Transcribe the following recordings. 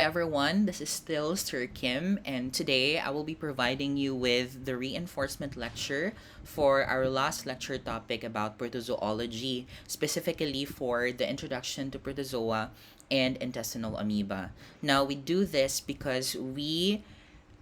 Everyone, this is still Sir Kim, and today I will be providing you with the reinforcement lecture for our last lecture topic about protozoology, specifically for the introduction to protozoa and intestinal amoeba. Now, we do this because we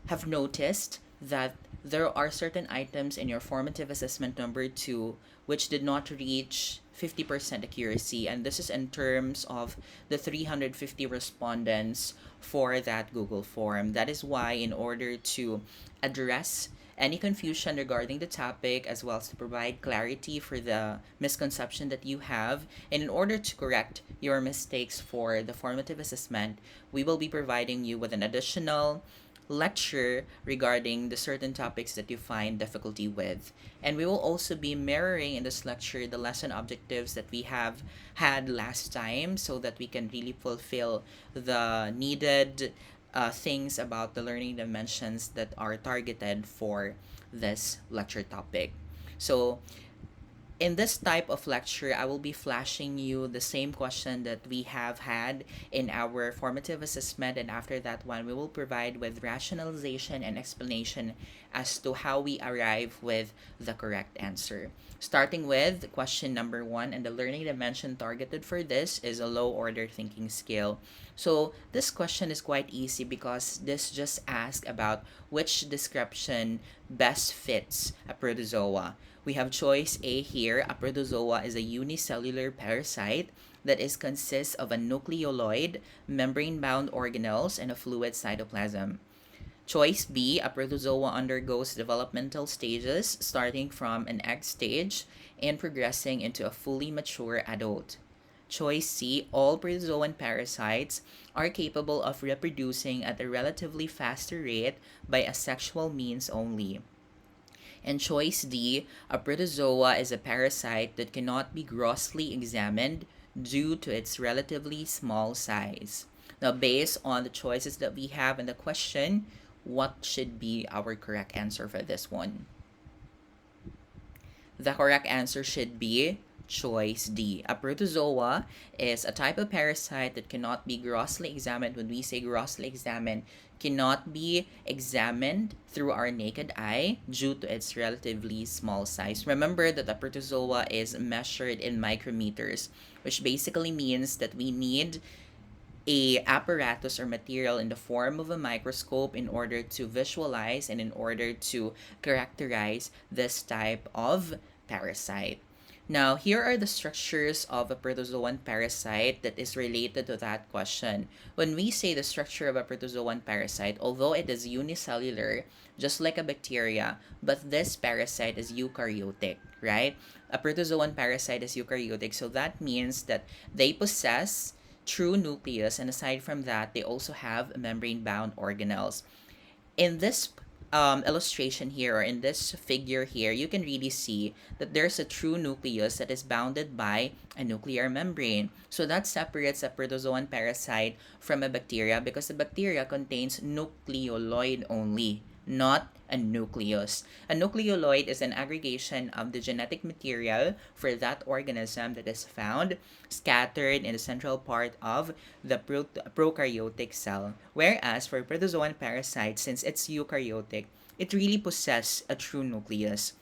have noticed that there are certain items in your formative assessment number 2 which did not reach 50% accuracy, and this is in terms of the 350 respondents for that Google form. That is why, in order to address any confusion regarding the topic, as well as to provide clarity for the misconception that you have, and in order to correct your mistakes for the formative assessment, we will be providing you with an additional lecture regarding the certain topics that you find difficulty with. And we will also be mirroring in this lecture the lesson objectives that we have had last time so that we can really fulfill the needed things about the learning dimensions that are targeted for this lecture topic. So, in this type of lecture, I will be flashing you the same question that we have had in our formative assessment, and after that one, we will provide with rationalization and explanation as to how we arrive with the correct answer. Starting with question number 1, and the learning dimension targeted for this is a low order thinking skill. So this question is quite easy because this just asks about which description best fits a protozoa. We have choice A here. A protozoa is a unicellular parasite that is consists of a nucleoloid, membrane-bound organelles, and a fluid cytoplasm. Choice B, a protozoa undergoes developmental stages starting from an egg stage and progressing into a fully mature adult. Choice C, all protozoan parasites are capable of reproducing at a relatively faster rate by asexual means only. And choice D, a protozoa is a parasite that cannot be grossly examined due to its relatively small size. Now, based on the choices that we have in the question, what should be our correct answer for this one? The correct answer should be choice D. A protozoa is a type of parasite that cannot be grossly examined. When we say grossly examined, cannot be examined through our naked eye due to its relatively small size. Remember that a protozoa is measured in micrometers, which basically means that we need a apparatus or material in the form of a microscope in order to visualize and in order to characterize this type of parasite. Now, here are the structures of a protozoan parasite that is related to that question. When we say the structure of a protozoan parasite, although it is unicellular, just like a bacteria, but this parasite is eukaryotic, right? A protozoan parasite is eukaryotic, so that means that they possess true nucleus, and aside from that, they also have membrane-bound organelles. In this illustration here, or in this figure here, you can really see that there's a true nucleus that is bounded by a nuclear membrane. So that separates a protozoan parasite from a bacteria because the bacteria contains nucleoloid only, not a nucleus. A nucleoloid is an aggregation of the genetic material for that organism that is found scattered in the central part of the prokaryotic cell. Whereas for protozoan parasites, since it's eukaryotic, it really possesses a true nucleus.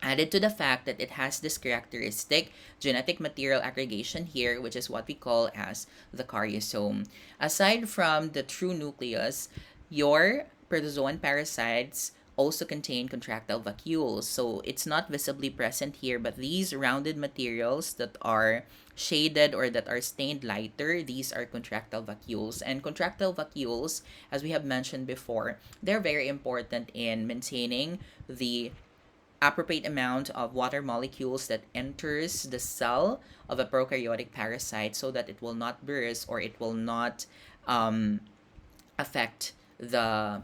Added to the fact that it has this characteristic genetic material aggregation here, which is what we call as the karyosome. Aside from the true nucleus, your protozoan parasites also contain contractile vacuoles. So it's not visibly present here, but these rounded materials that are shaded or that are stained lighter, these are contractile vacuoles. And contractile vacuoles, as we have mentioned before, they're very important in maintaining the appropriate amount of water molecules that enters the cell of a prokaryotic parasite so that it will not burst or it will not um, affect the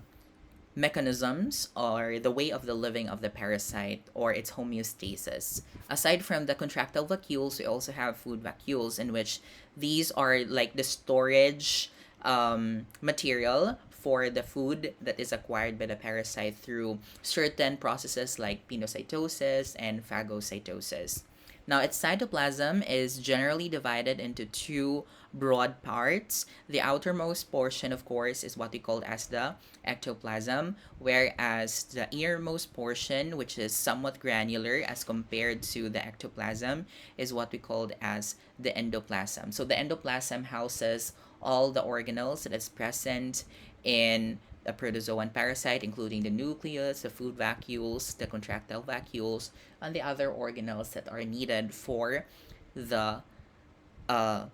mechanisms or the way of the living of the parasite or its homeostasis. Aside from the contractile vacuoles, we also have food vacuoles, in which these are like the storage material for the food that is acquired by the parasite through certain processes like pinocytosis and phagocytosis. Now, its cytoplasm is generally divided into two broad parts. The outermost portion, of course, is what we call as the ectoplasm, whereas the innermost portion, which is somewhat granular as compared to the ectoplasm, is what we called as the endoplasm. So the endoplasm houses all the organelles that is present in a protozoan parasite, including the nucleus, the food vacuoles, the contractile vacuoles, and the other organelles that are needed for the uh,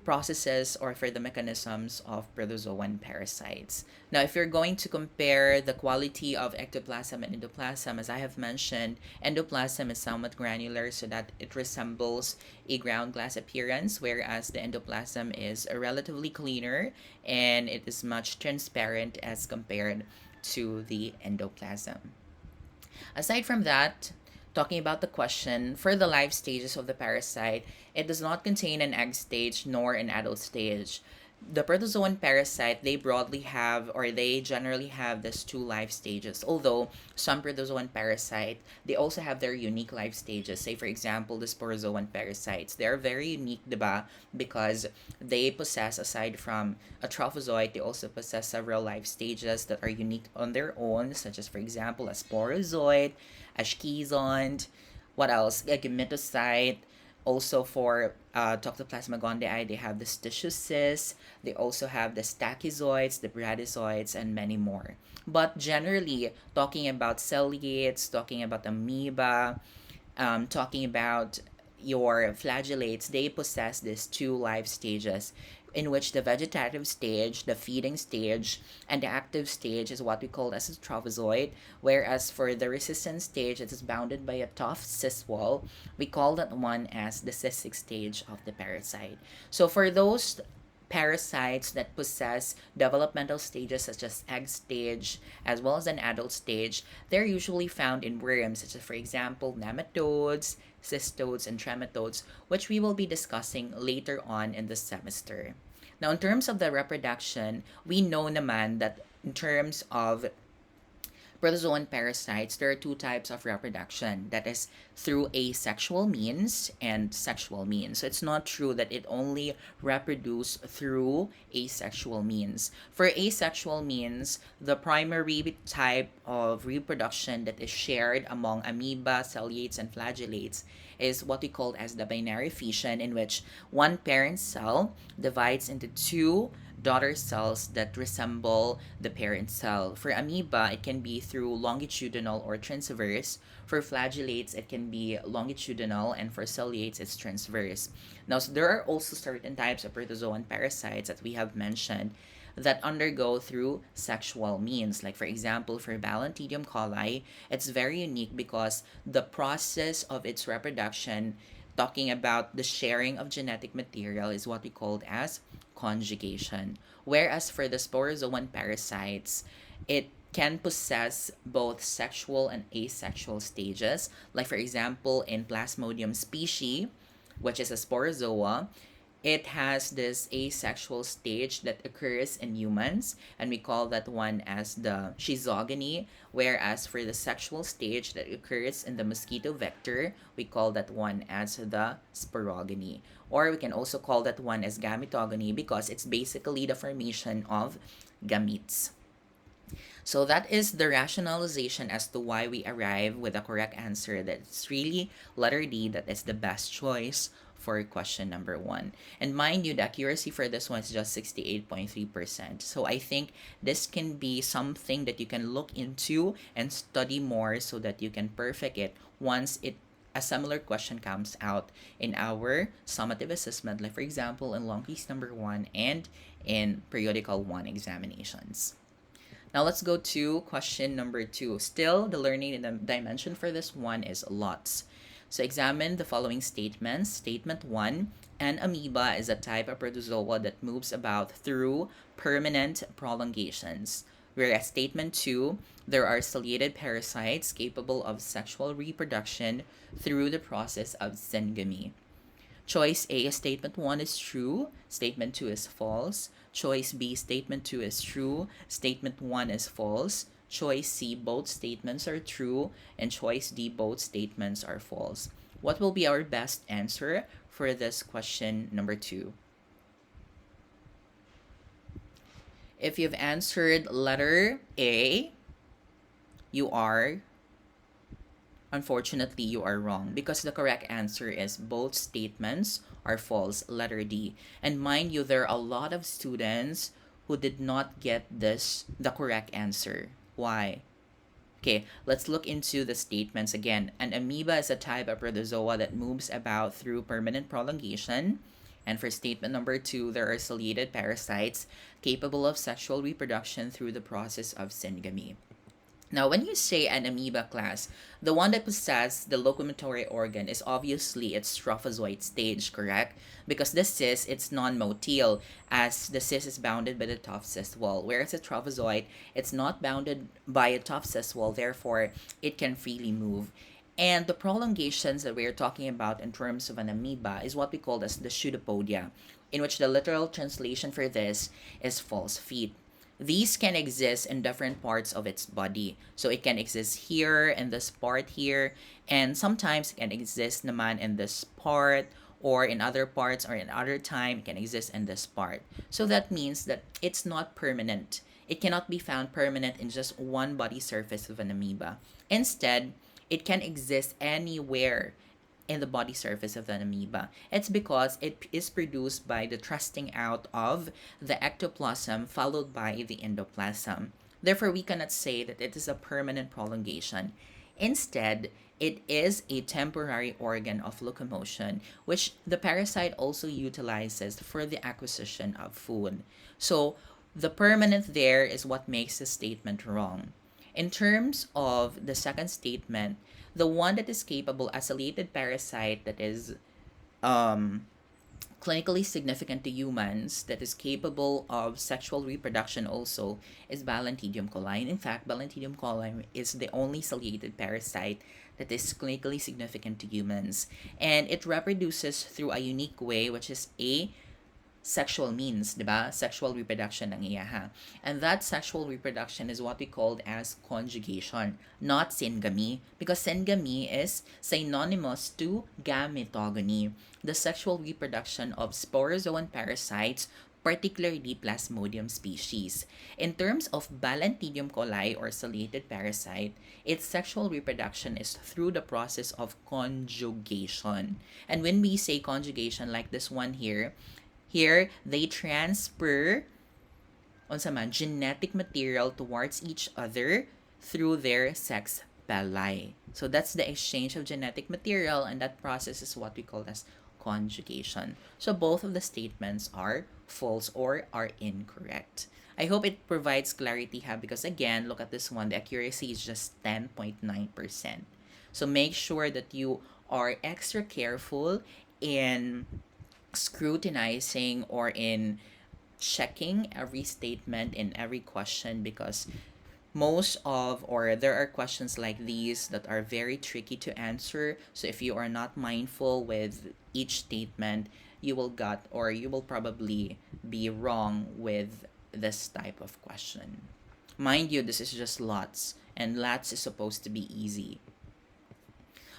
processes or for the mechanisms of protozoan parasites. Now, if you're going to compare the quality of ectoplasm and endoplasm, as I have mentioned, endoplasm is somewhat granular so that it resembles a ground glass appearance, whereas the endoplasm is relatively cleaner and it is much transparent as compared to the endoplasm. Aside from that, talking about the question, for the life stages of the parasite, it does not contain an egg stage nor an adult stage. The protozoan parasite, they broadly have, or they generally have these two life stages. Although some protozoan parasite, they also have their unique life stages. Say, for example, the sporozoan parasites. They are very unique, diba? Because they possess, aside from a trophozoite, they also possess several life stages that are unique on their own, such as, for example, a sporozoite, a schizont, what else? A gametocyte. Also for Toxoplasma gondii, they have the stichocysts. They also have the stachyzoids, the bradyzoids, and many more. But generally, talking about ciliates, talking about amoeba, talking about your flagellates, they possess these two life stages in which the vegetative stage, the feeding stage, and the active stage is what we call as a trophozoite, whereas for the resistant stage, it is bounded by a tough cyst wall. We call that one as the cystic stage of the parasite. So for those parasites that possess developmental stages such as egg stage as well as an adult stage, they're usually found in worms such as, for example, nematodes, cystodes, and trematodes, which we will be discussing later on in the semester. Now, in terms of the reproduction, we know naman that in terms of protozoan parasites, there are two types of reproduction. That is through asexual means and sexual means. So it's not true that it only reproduce through asexual means. For asexual means, the primary type of reproduction that is shared among amoeba, ciliates, and flagellates is what we call as the binary fission, in which one parent cell divides into two daughter cells that resemble the parent cell. For amoeba, it can be through longitudinal or transverse. For flagellates, it can be longitudinal, and for ciliates, it's transverse. Now, so there are also certain types of protozoan parasites that we have mentioned that undergo through sexual means. Like, for example, for Balantidium coli, it's very unique because the process of its reproduction, talking about the sharing of genetic material, is what we called as conjugation. Whereas for the sporozoan parasites, it can possess both sexual and asexual stages. Like, for example, in Plasmodium species, which is a sporozoa, it has this asexual stage that occurs in humans, and we call that one as the schizogony, whereas for the sexual stage that occurs in the mosquito vector, we call that one as the sporogony. Or we can also call that one as gametogony because it's basically the formation of gametes. So that is the rationalization as to why we arrive with a correct answer that it's really letter D that is the best choice for question number one. And mind you, the accuracy for this one is just 68.3%. So I think this can be something that you can look into and study more so that you can perfect it once a similar question comes out in our summative assessment, like for example in long case number one and in periodical one examinations. Now let's go to question number two. Still, the learning dimension for this one is lots. So examine the following statements. Statement one, an amoeba is a type of protozoa that moves about through permanent prolongations. Whereas statement two, there are ciliated parasites capable of sexual reproduction through the process of syngamy. Choice A, statement 1 is true, statement 2 is false. Choice B, statement 2 is true, statement 1 is false. Choice C, both statements are true, and choice D, both statements are false. What will be our best answer for this question number 2? If you've answered letter A, you are, unfortunately, you are wrong because the correct answer is both statements are false, letter D. And mind you, there are a lot of students who did not get this, the correct answer. Why? Okay, let's look into the statements again. An amoeba is a type of protozoa that moves about through permanent prolongation. And for statement number 2, there are ciliated parasites capable of sexual reproduction through the process of syngamy. Now, when you say an amoeba class, the one that possesses the locomotory organ is obviously its trophozoite stage, correct? Because the cyst, it's non-motile, as the cyst is bounded by the tough cyst wall, whereas a trophozoite, it's not bounded by a tough cyst wall, therefore, it can freely move. And the prolongations that we're talking about in terms of an amoeba is what we call as the pseudopodia, in which the literal translation for this is false feet. These can exist in different parts of its body. So it can exist here in this part here, and sometimes it can exist naman in this part, or in other parts, or in other time it can exist in this part. So that means that it's not permanent. It cannot be found permanent in just one body surface of an amoeba. Instead, it can exist anywhere in the body surface of an amoeba. It's because it is produced by the thrusting out of the ectoplasm followed by the endoplasm. Therefore, we cannot say that it is a permanent prolongation. Instead, it is a temporary organ of locomotion, which the parasite also utilizes for the acquisition of food. So, the permanent there is what makes the statement wrong. In terms of the second statement, the one that is capable as a latent parasite that is um, clinically significant to humans, that is capable of sexual reproduction also, is Balantidium coli. And in fact, Balantidium coli is the only ciliated parasite that is clinically significant to humans. And it reproduces through a unique way, which is a sexual means, diba? Sexual reproduction ng iyaha. And that sexual reproduction is what we called as conjugation, not syngamy, because syngamy is synonymous to gametogamy, the sexual reproduction of sporozoan parasites, particularly Plasmodium species. In terms of Balantidium coli or ciliated parasite, its sexual reproduction is through the process of conjugation. And when we say conjugation like this one here, they transfer genetic material towards each other through their sex pili. So that's the exchange of genetic material, and that process is what we call as conjugation. So both of the statements are false or are incorrect. I hope it provides clarity, because again, look at this one. The accuracy is just 10.9%. So make sure that you are extra careful in scrutinizing or in checking every statement in every question, because there are questions like these that are very tricky to answer. So if you are not mindful with each statement, you will probably be wrong with this type of question. Mind you, this is just lots, and lots is supposed to be easy.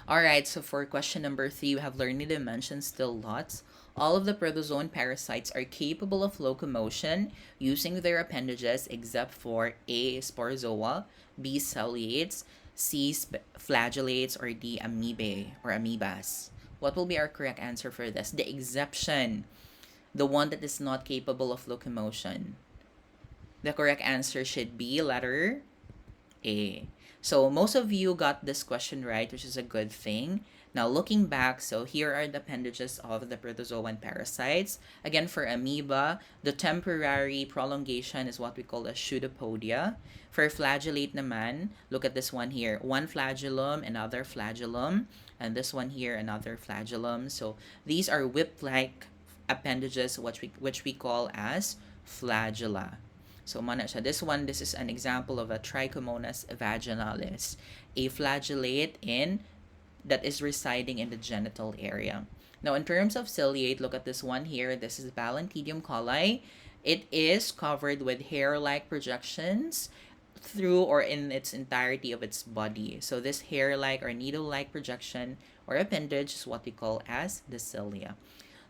Alright, so for question number 3, we have learning dimensions, still lots. All of the protozoan parasites are capable of locomotion using their appendages except for A. Sporozoa, B. Ciliates, C. Flagellates, or D. Amoebae or amoebas. What will be our correct answer for this? The exception, the one that is not capable of locomotion. The correct answer should be letter A. So most of you got this question right, which is a good thing. Now looking back, so here are the appendages of the protozoan parasites. Again, for amoeba, the temporary prolongation is what we call a pseudopodia. For flagellate naman, look at this one here. One flagellum, another flagellum, and this one here, another flagellum. So these are whip-like appendages, which we call as flagella. So this is an example of a Trichomonas vaginalis, a flagellate that is residing in the genital area. Now, in terms of ciliate, look at this one here. This is Balantidium coli. It is covered with hair-like projections through or in its entirety of its body. So this hair-like or needle-like projection or appendage is what we call as the cilia.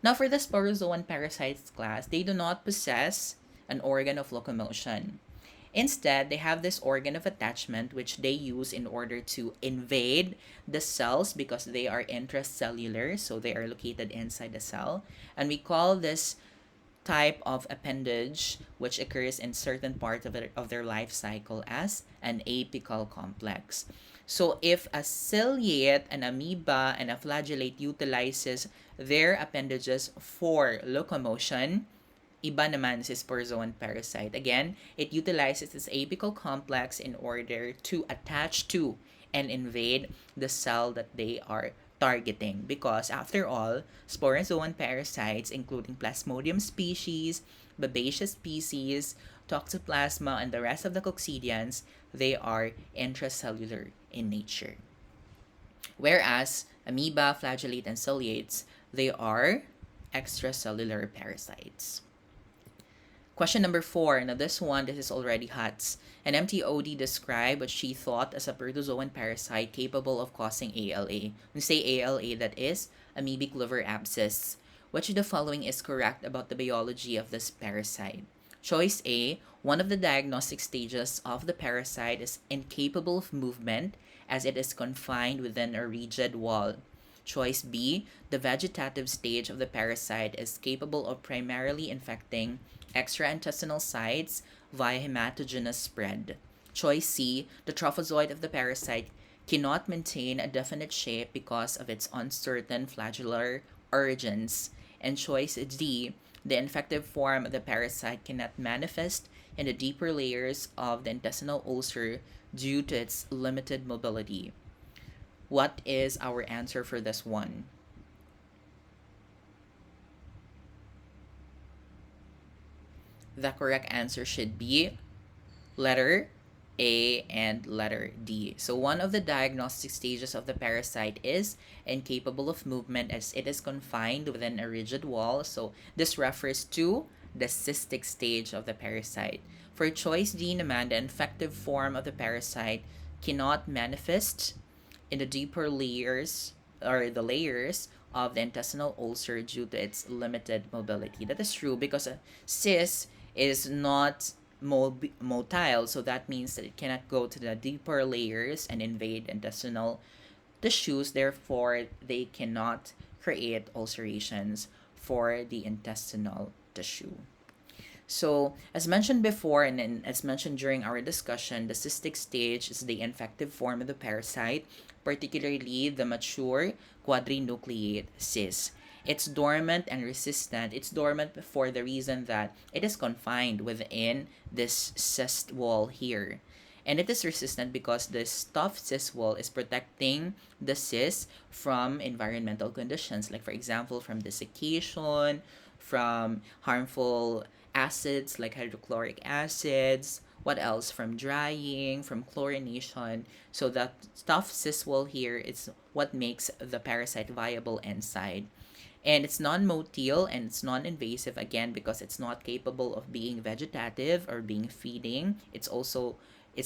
Now, for the sporozoan parasites class, they do not possess an organ of locomotion. Instead, they have this organ of attachment which they use in order to invade the cells because they are intracellular, so they are located inside the cell. And we call this type of appendage which occurs in certain parts of their life cycle as an apical complex. So if a ciliate, an amoeba, and a flagellate utilizes their appendages for locomotion, iba naman si sporozoan parasite. Again, it utilizes its apical complex in order to attach to and invade the cell that they are targeting. Because after all, sporozoan parasites, including Plasmodium species, Babesia species, Toxoplasma, and the rest of the coccidians, they are intracellular in nature. Whereas amoeba, flagellate, and ciliates, they are extracellular parasites. Question number 4. Now this is already hot. An MTOD described what she thought as a protozoan parasite capable of causing ALA. When we say ALA, that is amoebic liver abscess. Which of the following is correct about the biology of this parasite? Choice A, one of the diagnostic stages of the parasite is incapable of movement as it is confined within a rigid wall. Choice B, the vegetative stage of the parasite is capable of primarily infecting extraintestinal sites via hematogenous spread. Choice C, the trophozoite of the parasite cannot maintain a definite shape because of its uncertain flagellar origins. And choice D, the infective form of the parasite cannot manifest in the deeper layers of the intestinal ulcer due to its limited mobility. What is our answer for this one? The correct answer should be letter A and letter D. So one of the diagnostic stages of the parasite is incapable of movement as it is confined within a rigid wall. So this refers to the cystic stage of the parasite. For choice D naman, the infective form of the parasite cannot manifest in the deeper layers or the layers of the intestinal ulcer due to its limited mobility. That is true because a cyst is not motile, so that means that it cannot go to the deeper layers and invade intestinal tissues. Therefore, they cannot create ulcerations for the intestinal tissue. So, as mentioned before, and as mentioned during our discussion, the cystic stage is the infective form of the parasite, particularly the mature quadrinucleate cyst. It's dormant and resistant. It's dormant for the reason that it is confined within this cyst wall here. And it is resistant because the stuffed cyst wall is protecting the cyst from environmental conditions, like, for example, from desiccation, from harmful acids like hydrochloric acids, what else, from drying, from chlorination. So that stuffed cyst wall here is what makes the parasite viable inside. And it's non-motile and it's non-invasive, again, because it's not capable of being vegetative or being feeding. It's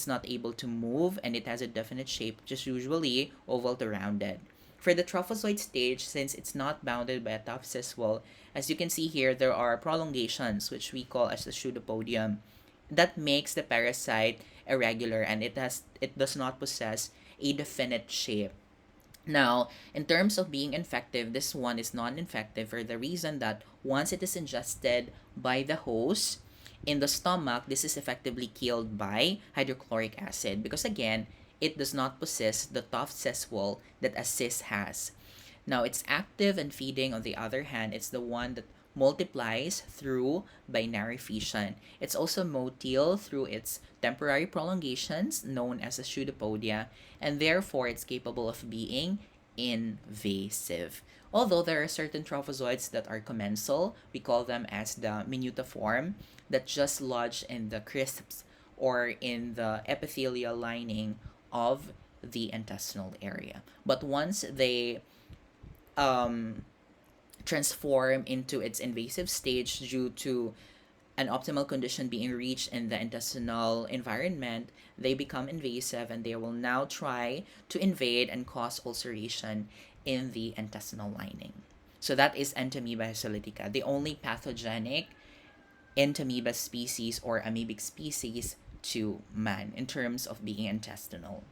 not able to move, and it has a definite shape, just usually oval to rounded. For the trophozoite stage, since it's not bounded by a tough cyst wall, as you can see here, there are prolongations, which we call as the pseudopodium. That makes the parasite irregular, and it does not possess a definite shape. Now, in terms of being infective, this one is non-infective for the reason that once it is ingested by the host in the stomach, this is effectively killed by hydrochloric acid because, again, it does not possess the tough cyst wall that a cyst has. Now, it's active and feeding, on the other hand, it's the one that multiplies through binary fission. It's also motile through its temporary prolongations, known as the pseudopodia, and therefore it's capable of being invasive. Although there are certain trophozoites that are commensal, we call them as the minutiform, that just lodge in the crisps or in the epithelial lining of the intestinal area. But once they transform into its invasive stage due to an optimal condition being reached in the intestinal environment, they become invasive and they will now try to invade and cause ulceration in the intestinal lining. So that is Entamoeba histolytica, the only pathogenic Entamoeba species or amoebic species to man in terms of being intestinal.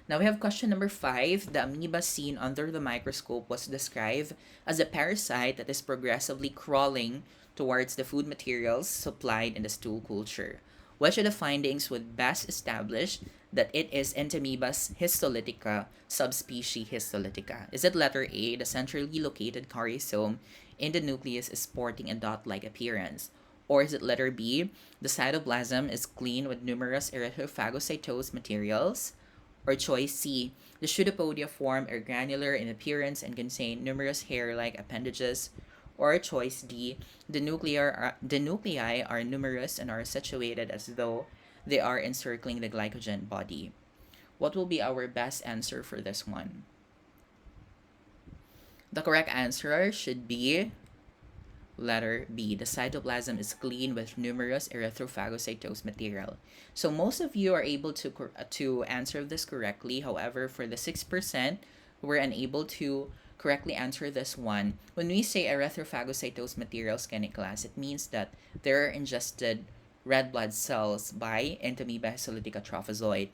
Now we have question number 5. The amoeba seen under the microscope was described as a parasite that is progressively crawling towards the food materials supplied in the stool culture. Which of the findings would best establish that it is Entamoebas histolytica, subspecies histolytica? Is it letter A, the centrally located caryosome in the nucleus is sporting a dot-like appearance? Or is it letter B, the cytoplasm is clean with numerous erythrophagocytosed materials? Or choice C, the pseudopodia form are granular in appearance and contain numerous hair-like appendages. Or choice D, the nuclei are numerous and are situated as though they are encircling the glycogen body. What will be our best answer for this one? The correct answer should be letter B. The cytoplasm is clean with numerous erythrophagocytosed material. So most of you are able to answer this correctly. However, for the 6%, we're unable to correctly answer this one. When we say erythrophagocytosed materials, class, it means that there are ingested red blood cells by Entamoeba histolytica trophozoite.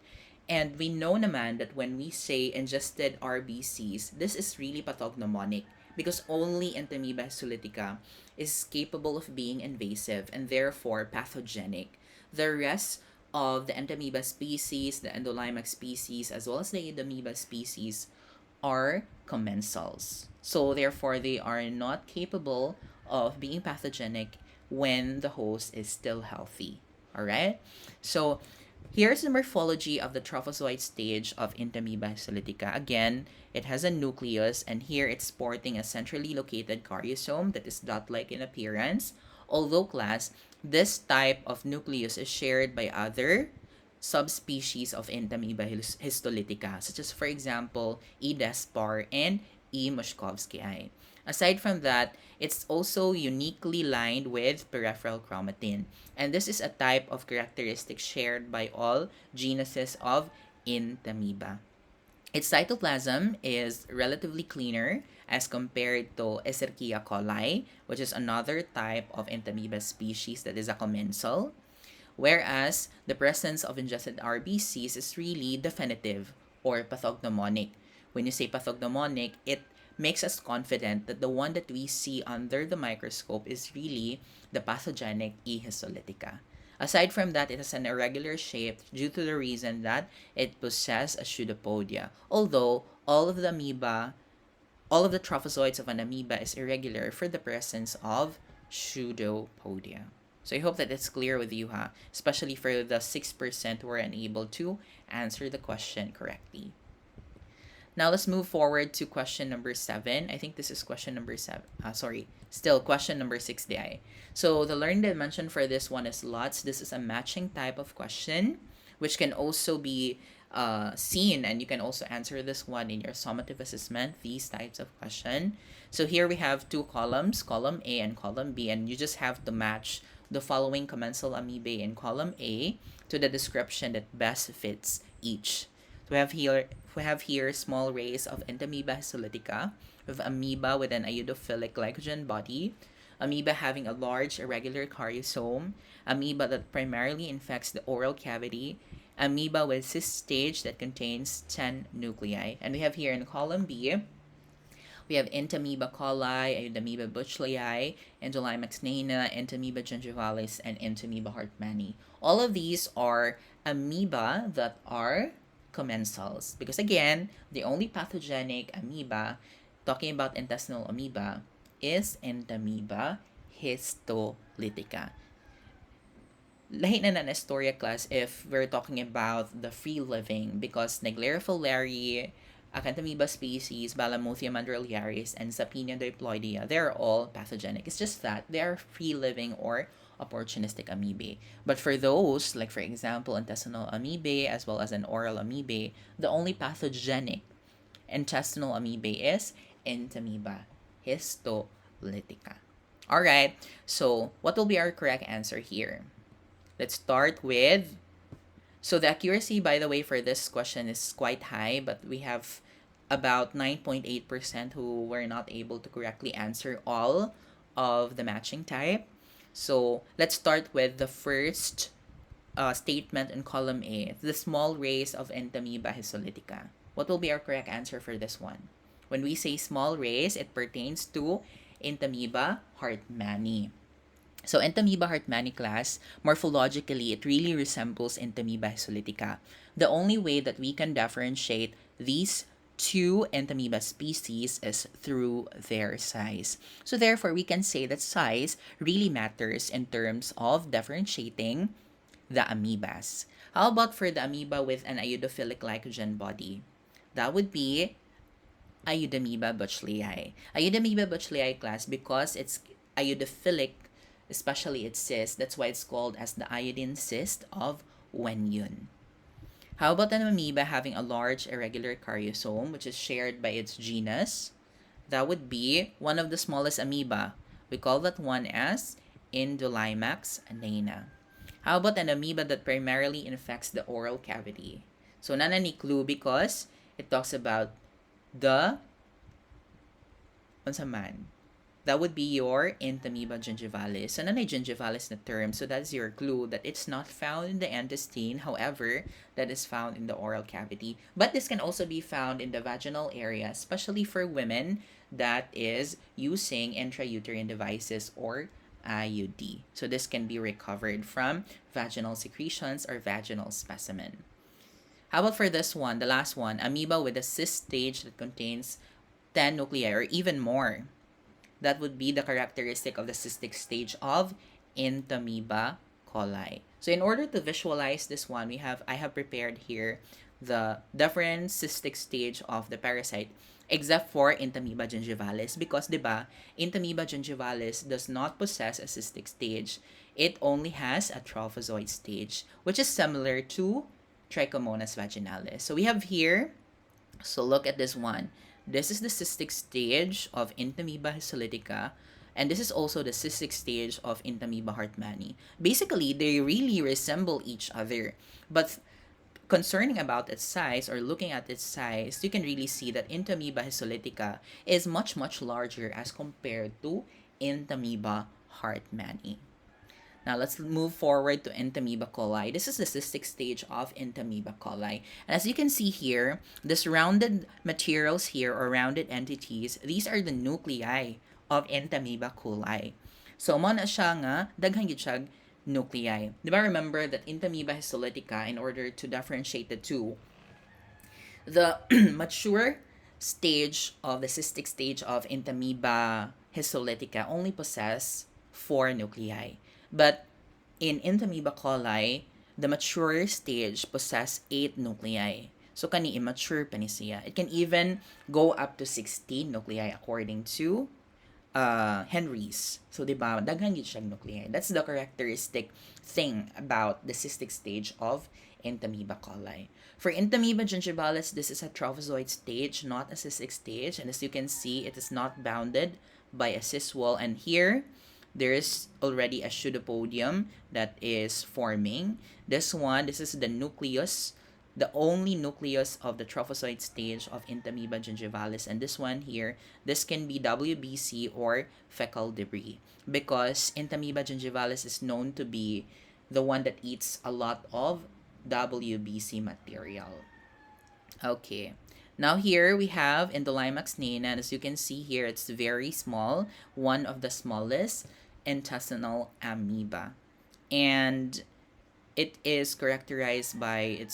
And we know naman that when we say ingested RBCs, this is really pathognomonic because only Entamoeba histolytica is capable of being invasive and therefore pathogenic. The rest of the Entamoeba species, the Endolimax species, as well as the Amoeba species are commensals. So therefore, they are not capable of being pathogenic when the host is still healthy. All right? So here's the morphology of the trophozoite stage of Entamoeba histolytica. Again, it has a nucleus, and here it's sporting a centrally located caryosome that is dot-like in appearance. Although, class, this type of nucleus is shared by other subspecies of Entamoeba histolytica, such as, for example, E. despar and E. mushkovskii. Aside from that, it's also uniquely lined with peripheral chromatin. And this is a type of characteristic shared by all genuses of Entamoeba. Its cytoplasm is relatively cleaner as compared to Escherichia coli, which is another type of Entamoeba species that is a commensal. Whereas the presence of ingested RBCs is really definitive or pathognomonic. When you say pathognomonic, it makes us confident that the one that we see under the microscope is really the pathogenic E. histolytica. Aside from that, it has an irregular shape due to the reason that it possesses a pseudopodia. Although all of the trophozoites of an amoeba is irregular for the presence of pseudopodia. So I hope that it's clear with you, especially for the 6% who were unable to answer the question correctly. Now let's move forward to question number 7. I think this is question number 7. Still question number 6, DI. So the learning dimension for this one is lots. This is a matching type of question, which can also be seen, and you can also answer this one in your summative assessment, these types of question. So here we have two columns, column A and column B, and you just have to match the following commensal amoebae in column A to the description that best fits each. We have here small rays of Entamoeba histolytica, with amoeba with an iodophilic glycogen body, amoeba having a large irregular caryosome, amoeba that primarily infects the oral cavity, amoeba with cyst stage that contains 10 nuclei. And we have here in column B, we have Entamoeba coli, Iodamoeba buchlei, Endolimax nana, Entamoeba gingivalis, and Entamoeba hartmanni. All of these are amoeba that are commensals. Because again, the only pathogenic amoeba, talking about intestinal amoeba, is Entamoeba histolytica. Lahi na istorya, class, if we're talking about the free living, because Naegleria fowleri, Acanthamoeba species, Balamuthia mandriliaris, and Sapenia diploidea, they're all pathogenic. It's just that they are free living or opportunistic amoebae. But for those, like for example, intestinal amoebae as well as an oral amoebae, the only pathogenic intestinal amoebae is Entamoeba histolytica. Alright, so what will be our correct answer here? Let's start with, so the accuracy, by the way, for this question is quite high, but we have about 9.8% who were not able to correctly answer all of the matching type. So let's start with the first statement in column A, the small rays of Entamoeba histolytica. What will be our correct answer for this one? When we say small rays, it pertains to Entamoeba hartmanni. So Entamoeba hartmanni class, morphologically, it really resembles Entamoeba histolytica. The only way that we can differentiate these two Entamoeba species is through their size. So therefore, we can say that size really matters in terms of differentiating the amoebas. How about for the amoeba with an iodophilic glycogen body? That would be Iodamoeba buchlei. Iodamoeba buchlei class, because it's iodophilic, especially its cyst, that's why it's called as the iodine cyst of Wenyun. How about an amoeba having a large irregular karyosome, which is shared by its genus? That would be one of the smallest amoeba. We call that one as Endolimax nana. How about an amoeba that primarily infects the oral cavity? So, nana ni clue because it talks about the man. That would be your Entamoeba gingivalis. So, nanay gingivalis na term. So, that's your clue that it's not found in the intestine. However, that is found in the oral cavity. But this can also be found in the vaginal area, especially for women that is using intrauterine devices or IUD. So, this can be recovered from vaginal secretions or vaginal specimen. How about for this one, the last one, amoeba with a cyst stage that contains 10 nuclei or even more? That would be the characteristic of the cystic stage of Entamoeba coli. So in order to visualize this one, I have prepared here the different cystic stage of the parasite except for Entamoeba gingivalis because, diba, Entamoeba gingivalis does not possess a cystic stage. It only has a trophozoite stage, which is similar to Trichomonas vaginalis. So we have here, so look at this one. This is the cystic stage of Entamoeba histolytica, and this is also the cystic stage of Entamoeba hartmanni. Basically, they really resemble each other, but concerning about its size or looking at its size, you can really see that Entamoeba histolytica is much larger as compared to Entamoeba hartmanni. Now let's move forward to Entamoeba coli. This is the cystic stage of Entamoeba coli. And as you can see here, this rounded materials here or rounded entities, these are the nuclei of Entamoeba coli. So mo na siya nga daghang gyud siya nuclei. Diba remember that Entamoeba histolytica, in order to differentiate the two, the mature stage of the cystic stage of Entamoeba histolytica only possess 4 nuclei. But in Entamoeba coli, the mature stage possess 8 nuclei. So kani immature pa ni siya. It can even go up to 16 nuclei according to Henry's. So diba, daghan yun siyang nuclei. That's the characteristic thing about the cystic stage of Entamoeba coli. For Entamoeba gingivalis, this is a trophozoite stage, not a cystic stage. And as you can see, it is not bounded by a cyst wall. And here, there is already a pseudopodium that is forming. This is the nucleus, the only nucleus of the trophozoite stage of Entamoeba gingivalis. And this one here, this can be WBC or fecal debris because Entamoeba gingivalis is known to be the one that eats a lot of WBC material. Okay. Now here we have Endolimax nana, and as you can see here, it's very small, one of the smallest intestinal amoeba. And it is characterized by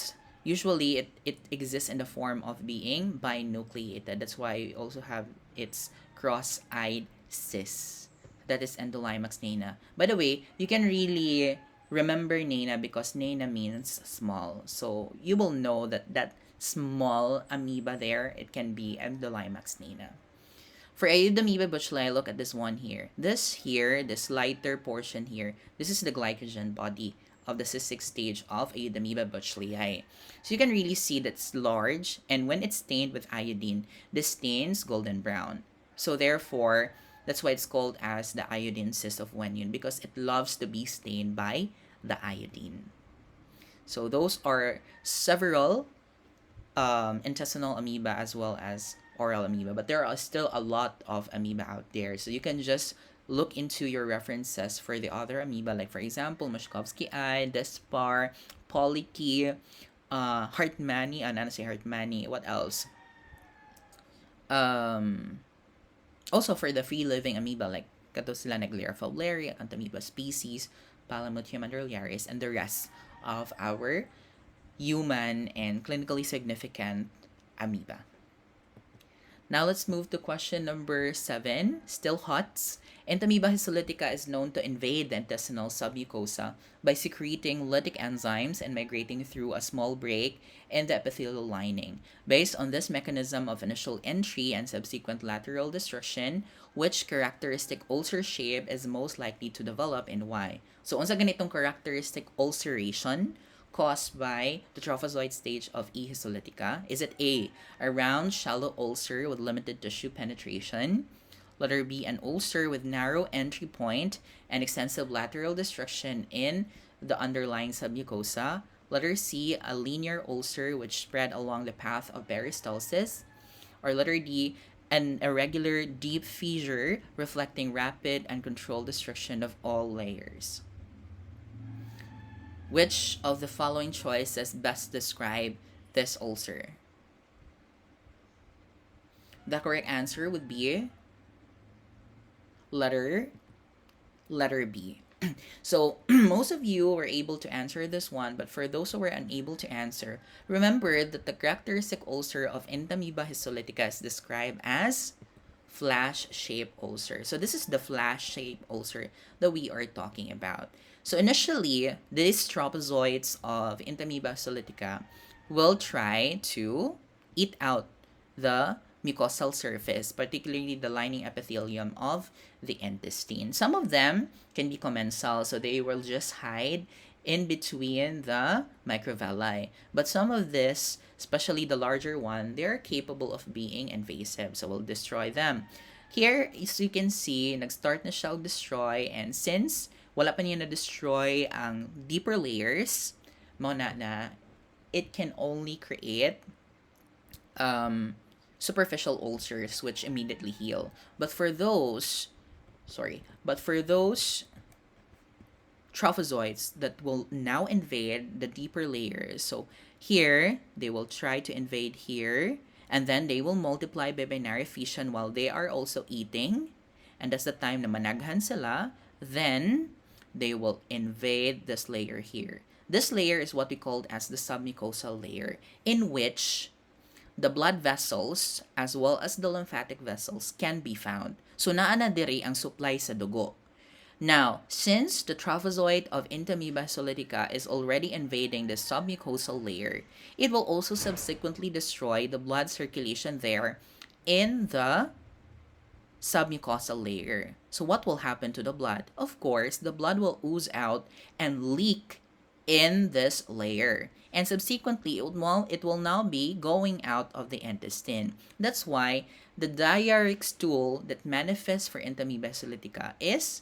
usually it exists in the form of being binucleated. That's why we also have its cross-eyed cyst. That is Endolimax nana. By the way, you can really remember nana because nana means small. So you will know that small amoeba there, it can be Endolimax nana. For Iodamoeba buchlei, look at this one here. This lighter portion here, this is the glycogen body of the cystic stage of Iodamoeba buchlei. So you can really see that it's large, and when it's stained with iodine, this stains golden brown. So therefore, that's why it's called as the iodine cyst of Wenyun, because it loves to be stained by the iodine. So those are several intestinal amoeba as well as oral amoeba, but there are still a lot of amoeba out there. So you can just look into your references for the other amoeba, like for example, Mashkovsky eye, Despar, Polychaete, Hartmanni, not say Hartmanni, what else? Um, Also for the free-living amoeba, like Catosila fowleri, Antamoeba species, Palamutium mandriliaris, and the rest of our human and clinically significant amoeba. Now let's move to question number 7, still HOTS. Entamoeba histolytica is known to invade the intestinal submucosa by secreting lytic enzymes and migrating through a small break in the epithelial lining. Based on this mechanism of initial entry and subsequent lateral destruction, which characteristic ulcer shape is most likely to develop and why? So, unsa ganitong characteristic ulceration caused by the trophozoite stage of E. histolytica? Is it a round, shallow ulcer with limited tissue penetration? Letter B, an ulcer with narrow entry point and extensive lateral destruction in the underlying submucosa? Letter C, a linear ulcer which spread along the path of peristalsis? Or letter D, an irregular deep fissure reflecting rapid and controlled destruction of all layers? Which of the following choices best describe this ulcer? The correct answer would be letter B. So most of you were able to answer this one, but for those who were unable to answer, remember that the characteristic ulcer of Entamoeba histolytica is described as flash-shaped ulcer. So this is the flash-shaped ulcer that we are talking about. So initially, these trophozoites of Entamoeba histolytica will try to eat out the mucosal surface, particularly the lining epithelium of the intestine. Some of them can be commensal, so they will just hide in between the microvilli. But some of this, especially the larger one, they're capable of being invasive, so we'll destroy them. Here, as you can see, nag-start na siya destroy, and since wala pa niya na-destroy ang deeper layers, mo na it can only create superficial ulcers which immediately heal. But for those trophozoites that will now invade the deeper layers, so here they will try to invade here, and then they will multiply by binary fission while they are also eating, and that's the time na managhan sila, then they will invade this layer here. This layer is what we call as the submucosal layer, in which the blood vessels as well as the lymphatic vessels can be found. So naa na diri ang supply sa dugo. Now, since the trophozoite of Entamoeba histolytica is already invading the submucosal layer, it will also subsequently destroy the blood circulation there in the submucosal layer. So what will happen to the blood? Of course, the blood will ooze out and leak in this layer. And subsequently, it will now be going out of the intestine. That's why the diarrheic stool that manifests for Entamoeba histolytica is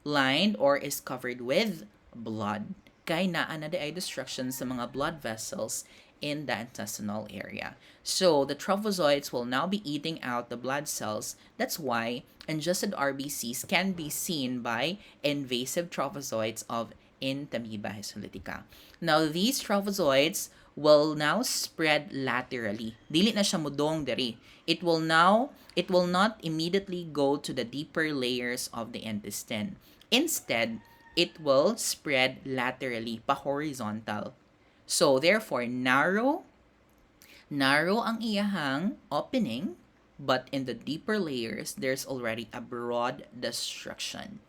lined or is covered with blood. Kaya naa na ay destruction sa mga blood vessels in the intestinal area. So the trophozoites will now be eating out the blood cells. That's why ingested RBCs can be seen by invasive trophozoites of Entamoeba histolytica. Now, these trophozoites will now spread laterally. Dili na siya mudong diri. It will not immediately go to the deeper layers of the intestine. Instead, it will spread laterally, pa-horizontal. So, therefore, narrow ang iyahang opening, but in the deeper layers, there's already a broad destruction.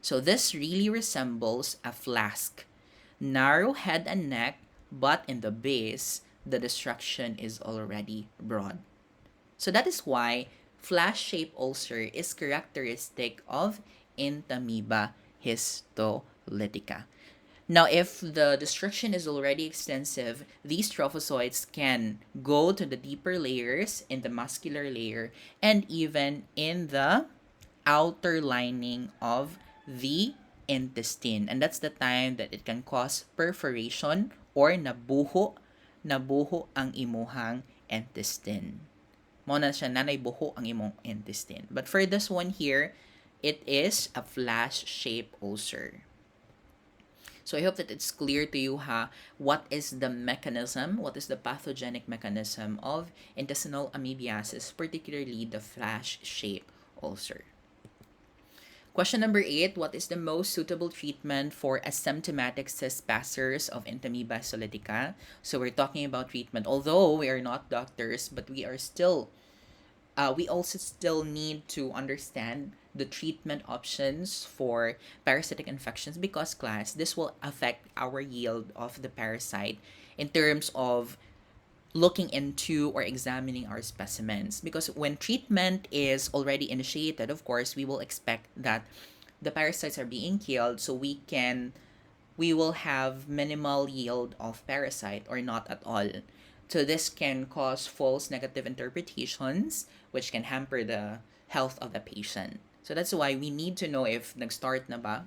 So this really resembles a flask. Narrow head and neck, but in the base, the destruction is already broad. So that is why flash-shaped ulcer is characteristic of Entamoeba histolytica. Now, if the destruction is already extensive, these trophozoites can go to the deeper layers in the muscular layer and even in the outer lining of the intestine. And that's the time that it can cause perforation or nabuho nabuho ang imuhang intestine. Mo na siya nanay buho ang imong intestine. But for this one here, it is a flash-shaped ulcer. So I hope that it's clear to you what is the mechanism, what is the pathogenic mechanism of intestinal amoebiasis, particularly the flash-shaped ulcer. Question number 8, what is the most suitable treatment for asymptomatic cyst passers of Entamoeba solitica? So we're talking about treatment. Although we are not doctors, but we also still need to understand the treatment options for parasitic infections because, class, this will affect our yield of the parasite in terms of looking into or examining our specimens. Because when treatment is already initiated, of course, we will expect that the parasites are being killed so we will have minimal yield of parasite or not at all. So this can cause false negative interpretations which can hamper the health of the patient. So that's why we need to know if nag-start na ba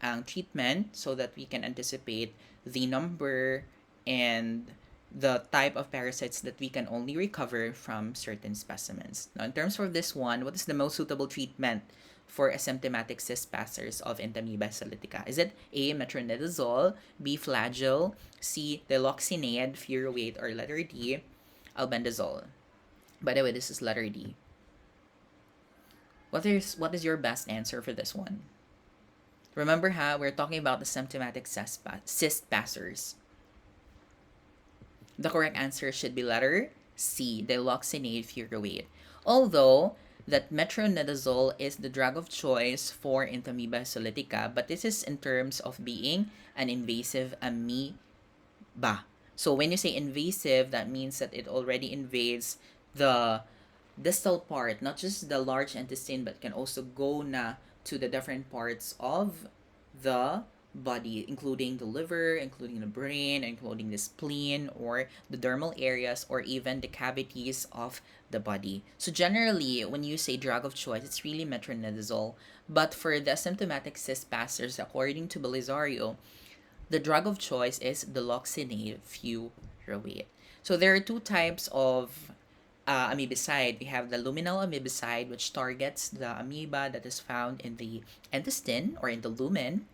ang treatment so that we can anticipate the number and the type of parasites that we can only recover from certain specimens. Now, in terms of this one, what is the most suitable treatment for asymptomatic cyst passers of Entamoeba solitica? Is it A, metronidazole, B, flagyl, C, diloxinate, furoate, or letter D, albendazole? By the way, this is letter D. What is your best answer for this one? Remember we're talking about the symptomatic cyst passers. The correct answer should be letter C, diloxinate furoate. Although that metronidazole is the drug of choice for Entamoeba solitica, but this is in terms of being an invasive amoeba. So when you say invasive, that means that it already invades the distal part, not just the large intestine, but can also go to the different parts of the body, including the liver, including the brain, including the spleen, or the dermal areas, or even the cavities of the body. So generally, when you say drug of choice, it's really metronidazole. But for the asymptomatic cyst passers, according to Belisario, the drug of choice is diloxinate furoate. So there are two types of amoebicide. We have the luminal amoebicide, which targets the amoeba that is found in the intestine or in the lumen.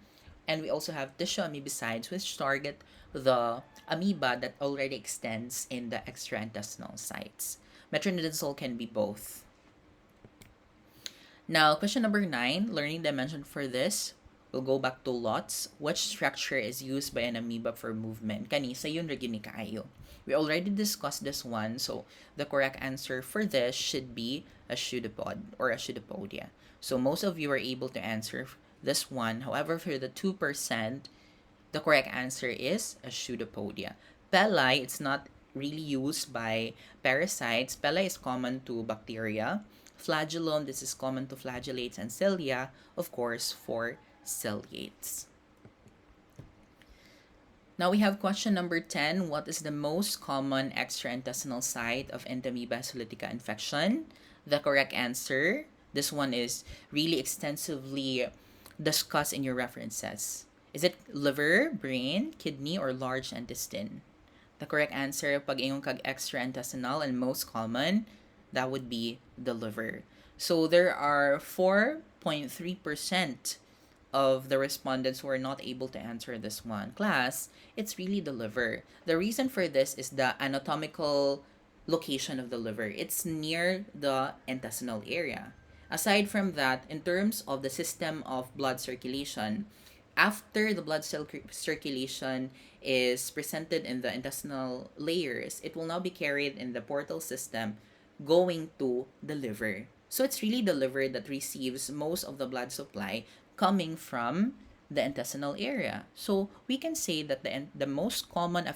And we also have tissue amoebicides, which target the amoeba that already extends in the extraintestinal sites. Metronidazole can be both. Now, question number 9, learning dimension for this. We'll go back to lots. Which structure is used by an amoeba for movement? Kanisa yun ragini kaayo. We already discussed this one, so the correct answer for this should be a pseudopod or a pseudopodia. So most of you are able to answer this one. However, for the 2%, the correct answer is a pseudopodia. Peli, it's not really used by parasites. Peli is common to bacteria. Flagellum, this is common to flagellates, and cilia, of course, for ciliates. Now we have question number 10. What is the most common extraintestinal site of Entamoeba solitica infection? The correct answer, this one is really extensively discussed in your references. Is it liver, brain, kidney, or large intestine? The correct answer, pag ingon kag extraintestinal and most common, that would be the liver. So there are 4.3% of the respondents who are not able to answer this one. Class, it's really the liver. The reason for this is the anatomical location of the liver. It's near the intestinal area. Aside from that, in terms of the system of blood circulation, after the blood circulation is presented in the intestinal layers, it will now be carried in the portal system going to the liver. So it's really the liver that receives most of the blood supply coming from the intestinal area. So we can say that the most common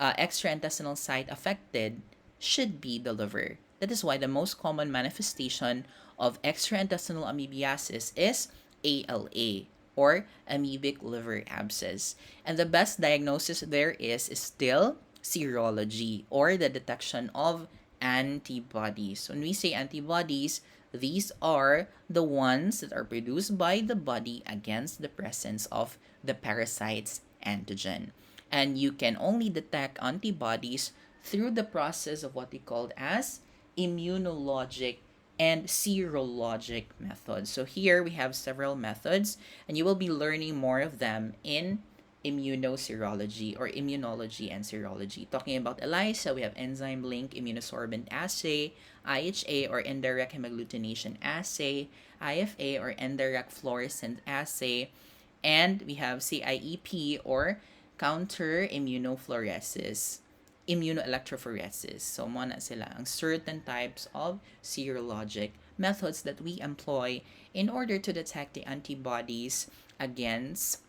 extraintestinal site affected should be the liver. That is why the most common manifestation of extraintestinal amoebiasis is ALA, or amoebic liver abscess. And the best diagnosis there is still serology, or the detection of antibodies. When we say antibodies, these are the ones that are produced by the body against the presence of the parasite's antigen. And you can only detect antibodies through the process of what we called as immunologic and serologic methods. So here we have several methods, and you will be learning more of them in immunoserology or immunology and serology. Talking about ELISA, we have enzyme link immunosorbent assay, IHA or indirect hemagglutination assay, IFA or indirect fluorescent assay, and we have CIEP or counter immunofluorescence, immunoelectrophoresis. So, mo na sila ang certain types of serologic methods that we employ in order to detect the antibodies against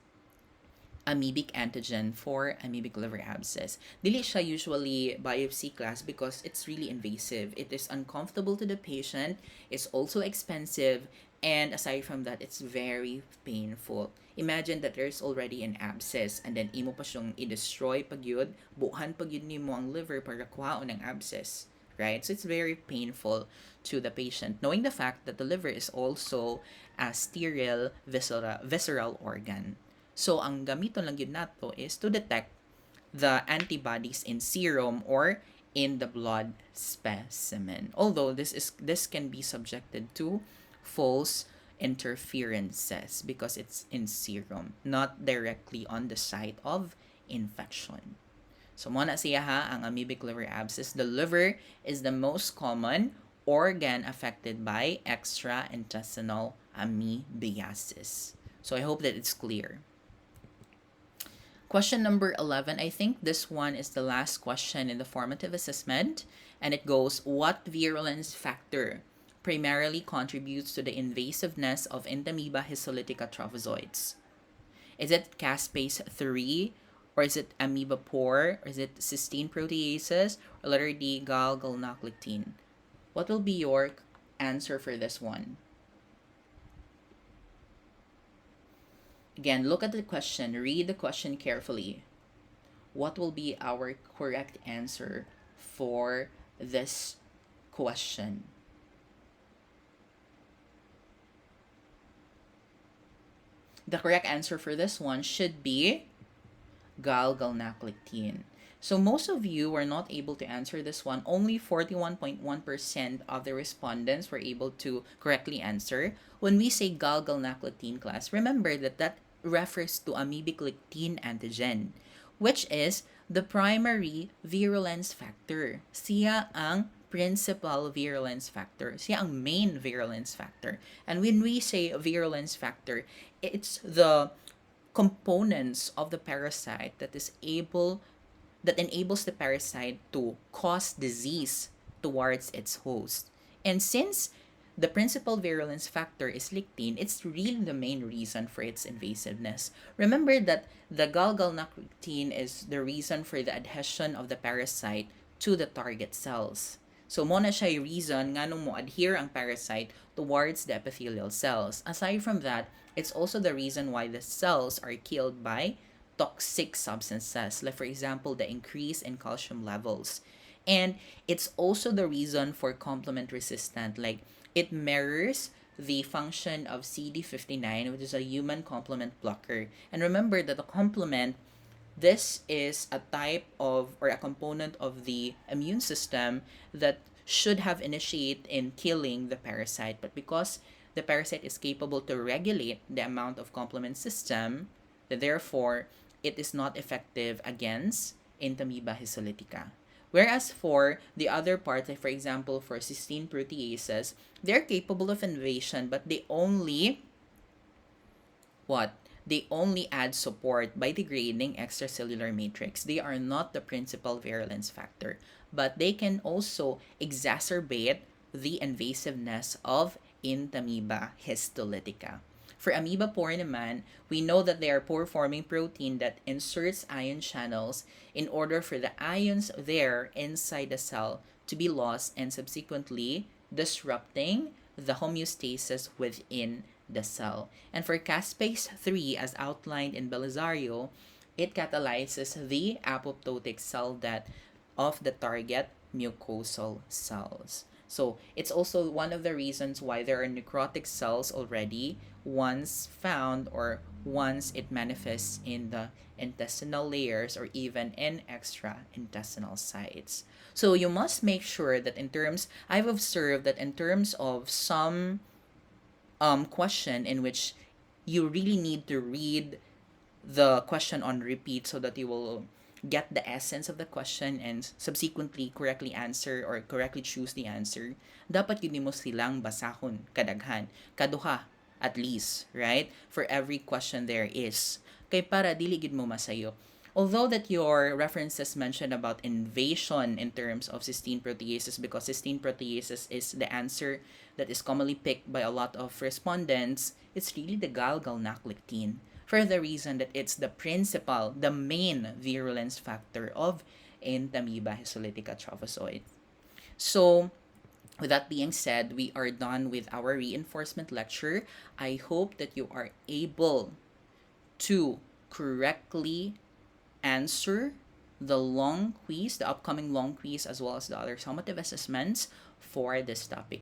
amoebic antigen for amoebic liver abscess. Dili siya usually biopsy class because it's really invasive. It is uncomfortable to the patient, it's also expensive, and aside from that, it's very painful. Imagine that there's already an abscess and then imo pa siyang i-destroy pag yun, buhan pag yun nimo ang liver para kuhaon ng abscess. Right? So it's very painful to the patient, knowing the fact that the liver is also a sterile visceral organ. So, ang gamiton lang yun nato is to detect the antibodies in serum or in the blood specimen. Although this can be subjected to false interferences because it's in serum, not directly on the site of infection. So, mo na siya ha, ang amoebic liver abscess. The liver is the most common organ affected by extraintestinal amoebiasis. So, I hope that it's clear. Question number 11, I think this one is the last question in the formative assessment, and it goes, what virulence factor primarily contributes to the invasiveness of Entamoeba histolytica trophozoites? Is it caspase 3, or is it amoebopore, or is it cysteine proteases, or letter D, galgalnoclectin? What will be your answer for this one? Again, look at the question, read the question carefully. What will be our correct answer for this question? The correct answer for this one should be galgalnoclectin. So most of you were not able to answer this one. Only 41.1% of the respondents were able to correctly answer. When we say galgalnoclectin class, remember that that refers to amoebic lectin antigen, which is the primary virulence factor. Siya ang principal virulence factor. Siya ang main virulence factor. And when we say virulence factor, it's the components of the parasite that enables the parasite to cause disease towards its host. And since the principal virulence factor is lectin, it's really the main reason for its invasiveness. Remember that the galgalnoclectin is the reason for the adhesion of the parasite to the target cells. So, mo na siya yung reason nga nung mo adhere ang parasite towards the epithelial cells. Aside from that, it's also the reason why the cells are killed by toxic substances, like for example, the increase in calcium levels. And it's also the reason for complement resistant, like it mirrors the function of CD59, which is a human complement blocker. And remember that the complement, this is a type of or a component of the immune system that should have initiated in killing the parasite, but because the parasite is capable to regulate the amount of complement system, therefore it is not effective against Entamoeba histolytica. Whereas for the other parts, like for example for cysteine proteases, they're capable of invasion, but they only add support by degrading extracellular matrix. They are not the principal virulence factor, but they can also exacerbate the invasiveness of Entamoeba histolytica. For amoebopore naman, we know that they are pore-forming protein that inserts ion channels in order for the ions there inside the cell to be lost and subsequently disrupting the homeostasis within the cell. And for caspase 3, as outlined in Belisario, it catalyzes the apoptotic cell death of the target mucosal cells. So it's also one of the reasons why there are necrotic cells already once found or once it manifests in the intestinal layers or even in extra intestinal sites. So you must make sure that I've observed that in terms of some question in which you really need to read the question on repeat so that you will get the essence of the question and subsequently correctly answer or correctly choose the answer, dapat yun mo silang basahon kadaghan. Kaduha, at least, right? For every question there is. Kay para dili gid mo masayo. Although that your references mentioned about invasion in terms of cysteine proteases, because cysteine proteases is the answer that is commonly picked by a lot of respondents, it's really the galgalnaclectin, for the reason that it's the main virulence factor of Entamoeba histolytica trophozoite. So, with that being said, we are done with our reinforcement lecture. I hope that you are able to correctly answer the upcoming long quiz, as well as the other summative assessments for this topic.